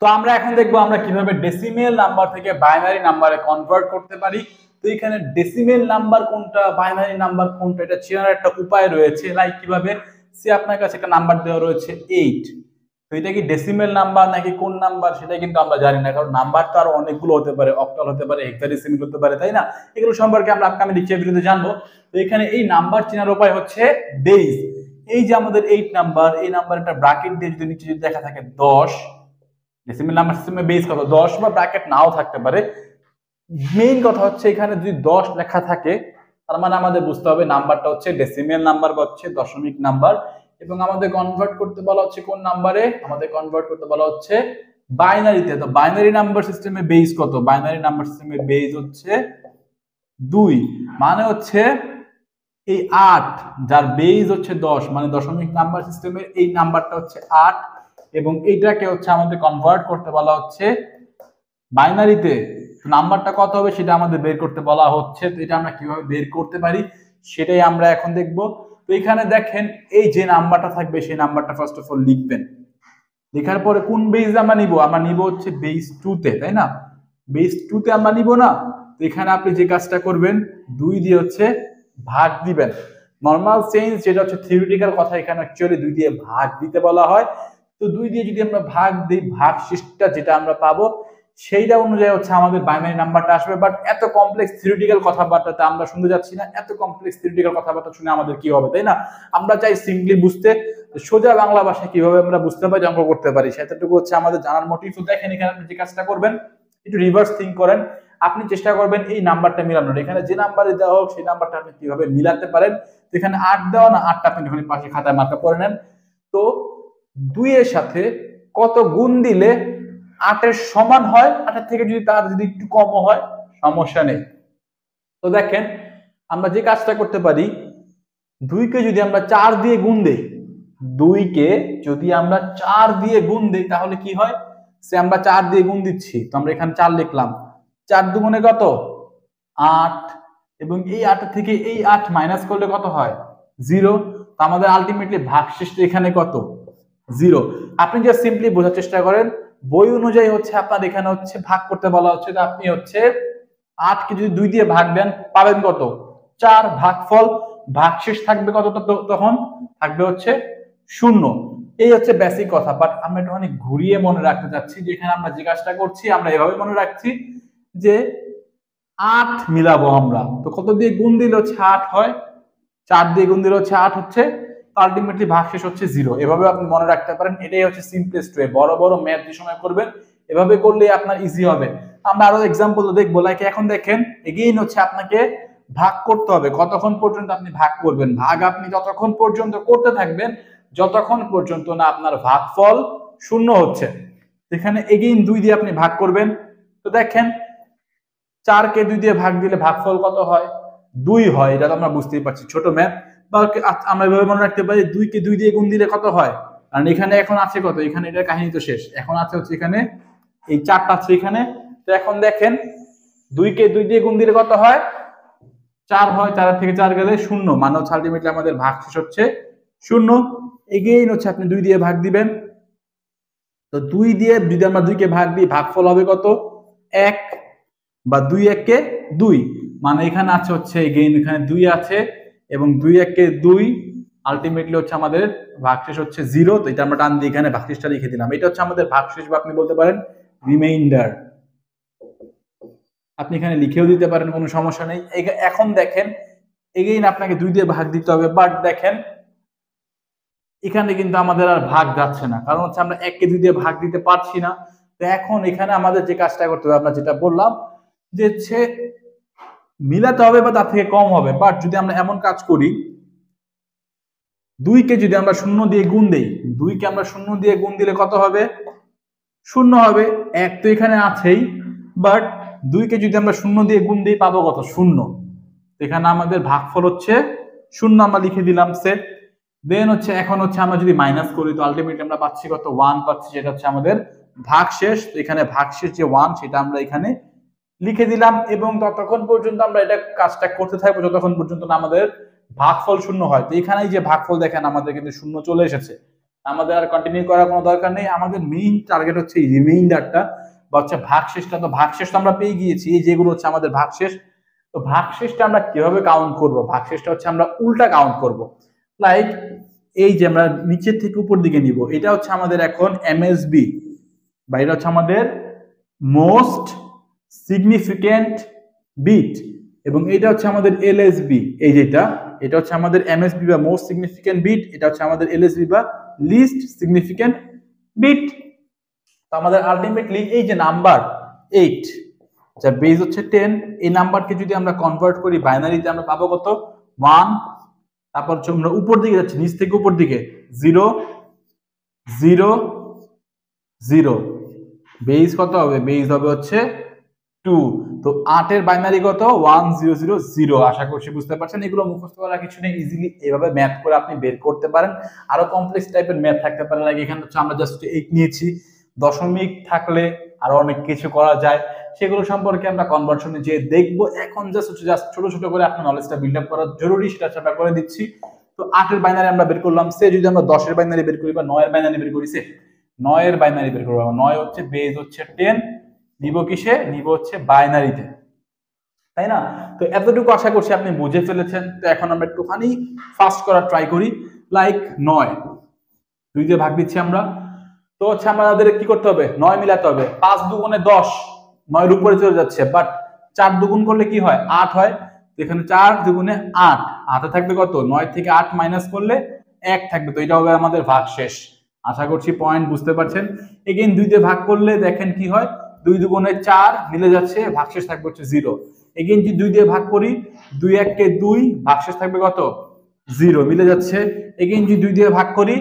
তো আমরা এখন দেখবো আমরা কিভাবে ডেসিমেল নাম্বার থেকে বাইনারি নাম্বারে কনভার্ট করতে পারি। তো এখানে ডেসিমেল নাম্বার কোনটা, বাইনারি নাম্বার কোনটা, এটা চেনার একটা উপায় রয়েছে। লাইক কিভাবে, সে আপনার কাছে একটা নাম্বার দেওয়া রয়েছে 8, তো এটা কি ডেসিমেল নাম্বার নাকি কোন নাম্বার সেটা কিন্তু আমরা জানি না, কারণ নাম্বার তো আর অনেকগুলো হতে পারে, অক্টাল হতে পারে, হেক্সাডেসিমেল হতে পারে, তাই না? এগুলো সম্পর্কে আমরা আপকামিং লেকচার ভিডিওতে জানবো। তো এখানে এই নাম্বার চেনার উপায় হচ্ছে বেস। এই যে আমাদের 8 নাম্বার, এই নাম্বারটা ব্র্যাকেট দিয়ে যদি নিচে যদি লেখা থাকে 10, ডেসিমেল নাম্বার সিস্টেমে বেস কত, 10 বা ব্র্যাকেট নাও থাকতে পারে। মেইন কথা হচ্ছে এখানে যদি 10 লেখা থাকে তার মানে আমাদের বুঝতে হবে নাম্বারটা হচ্ছে ডেসিমেল নাম্বার বা হচ্ছে দশমিক নাম্বার, এবং আমাদের কনভার্ট করতে বলা হচ্ছে কোন নাম্বারে, আমাদের কনভার্ট করতে বলা হচ্ছে বাইনারিতে। তো বাইনারি নাম্বার সিস্টেমে বেস কত, বাইনারি নাম্বার সিস্টেমে বেস হচ্ছে 2, মানে হচ্ছে এই 8 যার বেস হচ্ছে 10, মানে দশমিক নাম্বার সিস্টেমের এই নাম্বারটা হচ্ছে 8, এবং এইটাকে হচ্ছে আমাদের কনভার্ট করতে বলা হচ্ছে বাইনারিতে। নাম্বারটা কত হবে সেটা আমাদের বের করতে বলা হচ্ছে। তো এটা আমরা কিভাবে বের করতে পারি সেটাই আমরা এখন দেখব। তো এখানে দেখেন এই যে নাম্বারটা থাকবে সেই নাম্বারটা ফার্স্ট অফ অল লিখবেন। লেখার পরে কোন বেস আমরা নিব, আমরা নিব হচ্ছে বেস 2 তে, তাই না? বেস 2 তে আমরা নিব না। তো এখানে আপনি যে কাজটা করবেন 2 দিয়ে হচ্ছে ভাগ দিবেন। নরমাল চেঞ্জ যেটা হচ্ছে থিওরিটিক্যাল কথা, এখানে অ্যাকচুয়ালি 2 দিয়ে ভাগ দিতে বলা হয়। তো 2 দিয়ে যদি আমরা ভাগ দিই, ভাগশেষটা যেটা আমরা পাবো সেইটা অনুযায়ী হচ্ছে আমাদের বাইনারি নাম্বারটা আসবে। বাট এত কমপ্লেক্স থিওরিটিক্যাল কথাবার্তাতে আমরা শুনতে যাচ্ছি না, এত কমপ্লেক্স থিওরিটিক্যাল কথাবার্তা শুনে আমাদের কি হবে, তাই না? আমরা চাই সিম্পলি বুঝতে, সোজা বাংলা ভাষায় কিভাবে আমরা বুঝতে পারি, অঙ্ক করতে পারি, সেটাটুকু হচ্ছে আমাদের জানার মোটিভ। তো দেখেন এখানে আপনি যে কাজটা করবেন একটু রিভার্স থিঙ্ক করেন, আপনি চেষ্টা করবেন এই নাম্বারটা মিলানোর। এখানে যে নাম্বারে দেওয়া হোক সেই নাম্বারটা আপনি কিভাবে মিলাতে পারেন। এখানে 8 দেওয়া না, 8টা আপনি যখন পাশে খাতায় মার্কা করে নেন। তো 2 এর সাথে কত গুণ দিলে 8 এর সমান হয়, 8 এর থেকে যদি তার যদি একটু কমও হয় সমস্যা নেই। তো দেখেন আমরা যে কাজটা করতে পারি, 2 কে যদি আমরা 4 দিয়ে গুণ দেই, 2 কে যদি আমরা 4 দিয়ে গুণ দেই তাহলে কি হয়, সে আমরা 4 দিয়ে গুণ দিচ্ছি, তো আমরা এখানে 4 লিখলাম, 4 দুগুণে কত 8, এবং এই 8 থেকে এই 8 মাইনাস করলে কত হয় 0। তো আমাদের আলটিমেটলি ভাগশেষ এখানে কত 0। আপনি জাস্ট সিম্পলি বোঝার চেষ্টা করেন, বই অনুযায়ী হচ্ছে আপনার এখানে হচ্ছে ভাগ করতে বলা হচ্ছে। তো আপনি হচ্ছে 8 কে যদি 2 দিয়ে ভাগ দেন পাবেন কত 4, ভাগফল ভাগশেষ থাকবে কত, তখন থাকবে হচ্ছে 0। এই হচ্ছে বেসিক কথা। বাট আমরা একটু অনেক ঘুরিয়ে মনে রাখতে চাচ্ছি, যেখানে আমরা যে কাজটা করছি আমরা এভাবে মনে রাখছি যে 8 মিলাবো আমরা, তো কত দিয়ে গুণ দিলে হচ্ছে 8 হয়, 4 দিয়ে গুণ দিলে হচ্ছে 8 হচ্ছে, আলটিমেটলি ভাগশেষ হচ্ছে 0। এভাবে আপনি মনে রাখতে পারেন, এটাই হচ্ছে সিম্পলেস্ট ওয়ে। বড় বড় ম্যাথ যে সময় করবেন এভাবে করলে আপনার ইজি হবে। আমরা আরো এক্সাম্পল দেখবো। লাইক এখন দেখেন এগেইন হচ্ছে আপনাকে ভাগ করতে হবে। কতক্ষণ পর্যন্ত আপনি ভাগ করবেন, ভাগ আপনি যতক্ষণ পর্যন্ত করতে থাকবেন যতক্ষণ পর্যন্ত না আপনার ভাগফল 0 হচ্ছে। এখানে এগেইন 2 দিয়ে আপনি ভাগ করবেন। তো দেখেন 4 কে 2 দিয়ে ভাগ দিলে ভাগফল কত হয় 2 হয়, এটা তো আমরা বুঝতেই পারছি, ছোট ম্যাথ। বা আমরা এভাবে মনে রাখতে পারি 2 কে 2 দিয়ে গুণ দিলে কত হয়, কারণ এখানে এখন আছে কত, এখানে এটার কাহিনী তো শেষ, এখন আছে হচ্ছে এখানে এই 4টা আছে এখানে। তো এখন দেখেন 2 কে 2 দিয়ে গুণ দিলে কত হয় 4 হয়, 4 থেকে 4 গেলে 0, মানে হচ্ছে আলটিমেটলি আমাদের ভাগশেষ হচ্ছে 0। এগেইন হচ্ছে আপনি 2 দিয়ে ভাগ দিবেন। তো 2 দিয়ে যদি আমরা 2 কে ভাগ দিই ভাগফল হবে কত 1, বা 2 1 কে 2, মানে এখানে আছে হচ্ছে এগেইন এখানে 2 আছে, এবং 2 1 কে 2, আলটিমেটলি হচ্ছে আমাদের ভাগশেষ হচ্ছে 0। তো এটা আমরা টান দিয়ে এখানে ভাগশেষটা লিখে দিলাম। এটা হচ্ছে আমাদের ভাগশেষ, বা আপনি বলতে পারেন রিমাইন্ডার। আপনি এখানে লিখেও দিতে পারেন, কোনো সমস্যা নেই। এখন দেখেন এগেইন আপনাকে 2 দিয়ে ভাগ দিতে হবে, বাট দেখেন এখানে কিন্তু আমাদের আর ভাগ যাচ্ছে না, কারণ হচ্ছে আমরা 1 কে 2 দিয়ে ভাগ দিতে পারছি না। তো এখন এখানে আমাদের যে কাজটা করতে হবে, আমরা যেটা বললাম যে হচ্ছে মিলাতে হবে বা তার থেকে কম হবে। বাট যদি আমরা এমন কাজ করি, 2 কে যদি আমরা 0 দিয়ে গুণ দেই, 2 কে আমরা 0 দিয়ে গুণ দিলে কত হবে 0 হবে। 1 তো এখানে আছেই, বাট 2 কে যদি আমরা 0 দিয়ে গুণ দিই পাবো কত 0। এখানে আমাদের ভাগফল হচ্ছে 0, আমরা লিখে দিলাম সেট। দেন হচ্ছে এখন হচ্ছে আমরা যদি মাইনাস করি তো আলটিমেটলি আমরা পাচ্ছি কত 1 পাচ্ছি, যেটা হচ্ছে আমাদের ভাগশেষ। তো এখানে ভাগশেষ যে 1 সেটা আমরা এখানে লিখে দিলাম, এবং ততক্ষণ পর্যন্ত আমরা এটা কাজটা করতে থাকবো যতক্ষণ পর্যন্ত না আমাদের ভাগফল 0 হয়। তো এখানে যে ভাগফল দেখেন আমাদের কিন্তু 0 চলে এসেছে, আমাদের আর কন্টিনিউ করার কোনো দরকার নেই। আমাদের মেইন টার্গেট হচ্ছে এই রিমাইন্ডারটা বা হচ্ছে ভাগশেষটা। তো ভাগশেষ তো আমরা পেয়ে গিয়েছি, এই যেগুলো হচ্ছে আমাদের ভাগশেষ। তো ভাগশেষটা আমরা কিভাবে কাউন্ট করব? ভাগশেষটা হচ্ছে আমরা উল্টা কাউন্ট করব। লাইক এই যে আমরা নিচের থেকে উপর দিকে নিব, এটা হচ্ছে আমাদের এখন এমএসবি বা এটা হচ্ছে আমাদের মোস্ট সিগনিফিক্যান্ট বিট, এবং এটা হচ্ছে আমাদের এলএসবি। এই যেটা, এটা হচ্ছে আমাদের এমএসবি বা মোস্ট সিগনিফিক্যান্ট বিট, এটা হচ্ছে আমাদের এলএসবি বা লিস্ট সিগনিফিক্যান্ট বিট। তো আমাদের আলটিমেটলি এই যে নাম্বার 8 যার বেস হচ্ছে 10, এই নাম্বারকে যদি আমরা কনভার্ট করি বাইনারিতে আমরা পাবো কত? 1। তারপর আমরা উপর দিকে যাচ্ছি, নিচ থেকে উপর দিকে 0 0 0। বেস কত হবে? বেস হবে হচ্ছে 2। তো 8 এর বাইনারি কত? 1 0 0 0। আশা করছি বুঝতে পারছেন। এগুলো মুখস্থ করার কিছু নেই, ইজিলি এভাবে ম্যাথ করে আপনি বের করতে পারেন। আরো কমপ্লেক্স টাইপের ম্যাথ থাকতে পারে, লাগে এখানে হচ্ছে আমরা জাস্ট 8 নিয়েছি, দশমিক থাকলে আরো অনেক কিছু করা যায়, সেগুলো সম্পর্কে আমরা কনভার্সনে যে দেখবো। এখন জাস্ট ছোট ছোট করে আপনার নলেজটা বিল্ড আপ করা জরুরি, সেটা আমরা করে দিচ্ছি। তো 8 এর বাইনারি আমরা বের করলাম, সে যদি আমরা 10 এর বাইনারি বের করি বা 9 এর বাইনারি বের করি, সে 9 এর বাইনারি বের করবো। 9 হচ্ছে বেস হচ্ছে 10, নিব কিসে? নিব হচ্ছে বাইনারিতে, তাই না? তো এতটুকু আশা করছি আপনি বুঝে ফেলেছেন। তো এখন আমরা একটুখানি ফাস্ট করার ট্রাই করি। লাইক 9 2 দিয়ে ভাগ দিচ্ছি আমরা। তো হচ্ছে আমাদের কি করতে হবে? 9 মিলাতে হবে। 5 দুগুণে 10, 9 এর উপরে চলে যাচ্ছে, বাট 4 দুগুণ করলে কি হয়? 8 হয়। তো এখানে 4 দুগুণে 8, 8 থাকবে কত? 9 থেকে 8 মাইনাস করলে 1 থাকবে। তো এটা হবে আমাদের ভাগশেষ। আশা করছি পয়েন্ট বুঝতে পারছেন। এগেইন 2 দিয়ে ভাগ করলে দেখেন কি হয়? 2 দুগুণে 4 মিলে যাচ্ছে, ভাগশেষ থাকবে হচ্ছে 0। এগেইন যদি 2 দিয়ে ভাগ করি, 2 1 কে 2, ভাগশেষ থাকবে কত? 0, মিলে যাচ্ছে। এগেইন যদি 2 দিয়ে ভাগ করি,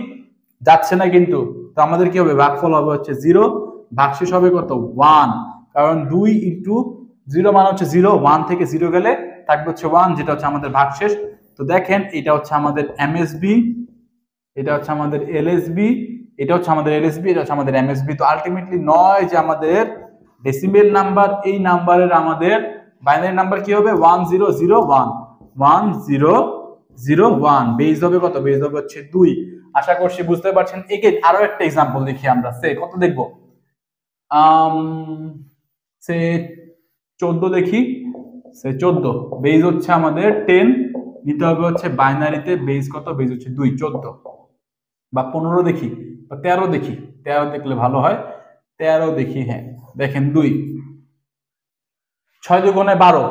যাচ্ছে না কিন্তু, তো আমাদের কি হবে? ভাগফল হবে হচ্ছে 0, ভাগশেষ হবে কত? 1। কারণ 2 ইনটু 0 মানে হচ্ছে 0, 1 থেকে 0 গেলে থাকবে হচ্ছে 1, যেটা হচ্ছে আমাদের ভাগশেষ। তো দেখেন এটা হচ্ছে আমাদের এমএসবি, এটা হচ্ছে আমাদের এলএসবি, এটা হচ্ছে আমাদের এলএসবি, এটা হচ্ছে আমাদের এমএসবি। তো আলটিমেটলি 9 যে আমাদের ডেসিমেল নাম্বার, এই নাম্বারের আমাদের বাইনারি নাম্বার কি হবে? 1001, 1001। বেস হবে কত? বেস হবে হচ্ছে 2। আশা করছি বুঝতে পারছেন। একে আরো একটা एग्जांपल দেখি আমরা। সে কত দেখবো? সে 14 দেখি। সে 14 বেস হচ্ছে আমাদের 10, নিতে হবে হচ্ছে বাইনারিতে বেস কত? বেস হচ্ছে 2, 14। বা 15 দেখি বা 13 দেখি, 13 দেখলে ভালো হয়। 13 দেখি, হ্যাঁ দেখেন 2, 6 দুগুণে 12,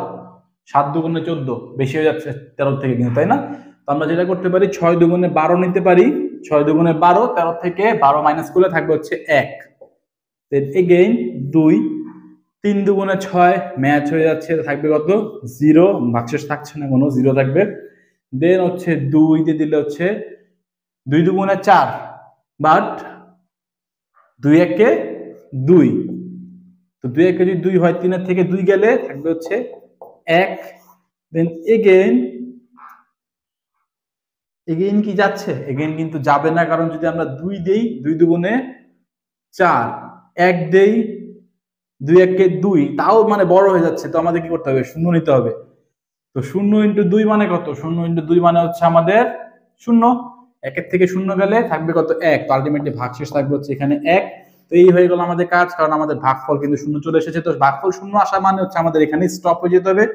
7 দুগুণে 14, বেশি হয়ে যাচ্ছে 13 থেকে কিন্তু, তাই না? তো আমরা যেটা করতে পারি, 6 দুগুণে 12 নিতে পারি। 6 দুগুণে 12, 13 থেকে 12 মাইনাস করলে থাকবে হচ্ছে 1। দেন এগেইন 2, 3 দুগুণে 6, ম্যাচ হয়ে যাচ্ছে, থাকবে কত? 0, ভাগশেষ থাকছে না কোনো, 0 থাকবে। দেন হচ্ছে 2 দিয়ে দিলে হচ্ছে 2 দুগুণে 4, বাট 2 1 2, তো 2 1 যদি 2 হয়, 3 এর থেকে 2 গেলে থাকবে হচ্ছে 1। দেন এগেইন কি যাচ্ছে? এগেইন কিন্তু যাবে না, কারণ যদি আমরা 2 দেই, 2 দুগুণে 4, 1 দেই, 2 1 2, তাও মানে বড় হয়ে যাচ্ছে। তো আমাদের কি করতে হবে? 0 নিতে হবে। তো 0 ইনটু 2 মানে কত? 0 ইনটু 2 মানে হচ্ছে আমাদের 0। 1 এর থেকে 0 গেলে থাকবে কত? 1। তো আলটিমেটলি ভাগশেষ থাকবে হচ্ছে এখানে 1। তো এই হয়ে গেল আমাদের কাজ, কারণ আমাদের ভাগফল কিন্তু 0 চলে এসেছে। তো ভাগফল 0 আসা মানে হচ্ছে আমাদের এখানে স্টপ হয়ে যেতে হবে।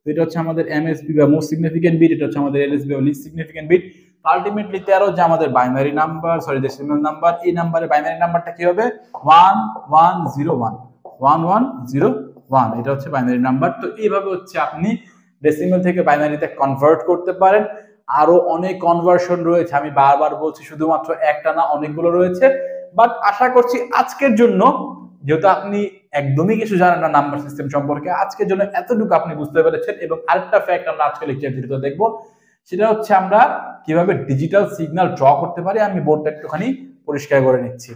তো এটা হচ্ছে আমাদের এমএসবি বা মোস্ট সিগনিফিক্যান্ট বিট, এটা হচ্ছে আমাদের এলএসবি বা লিস্ট সিগনিফিক্যান্ট বিট। আলটিমেটলি 13 যে আমাদের binary number, sorry decimal number, এই নাম্বারের বাইনারি নাম্বারটা কি হবে? 1101, 1101। এটা হচ্ছে বাইনারি নাম্বার। তো এইভাবে হচ্ছে আপনি ডেসিমাল থেকে বাইনারিতে কনভার্ট করতে পারেন। আরো অনেক কনভার্সন রয়েছে, আমি বারবার বলছি, শুধুমাত্র একটা না, অনেকগুলো রয়েছে। বাট আশা করছি আজকের জন্য, যেহেতু আপনি একদমই কিছু জানেন না নাম্বার সিস্টেম সম্পর্কে, আজকের জন্য এতটুকু আপনি বুঝতে পেরেছেন। এবং আরেকটা ফ্যাক্ট আমরা আজকে লেকচার ভিডিওতে দেখবো, সেটা হচ্ছে আমরা কিভাবে ডিজিটাল সিগন্যাল ড্র করতে পারি। আমি বোর্ডটা একটুখানি পরিষ্কার করে নিচ্ছি।